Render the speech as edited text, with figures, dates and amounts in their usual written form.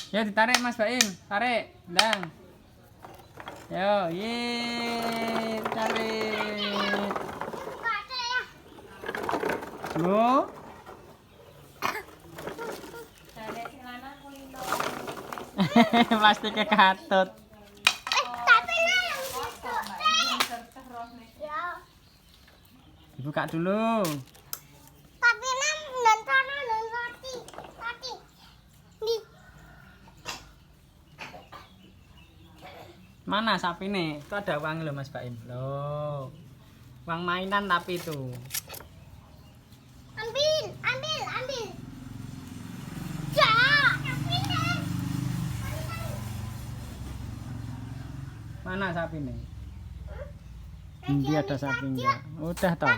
Ya ditarik Mas Baim, tarik, ndang. Yo, ye, tarik. Lo. Pasti kekatut. Dibuka dulu. Tapi dan karena dan roti. Mana sapi nih? Itu ada uang loh Mas Baim. Loh. Uang mainan tapi itu. Ambil. Ya. Mana sapi nih? Ini ada sapinya. Udah toh.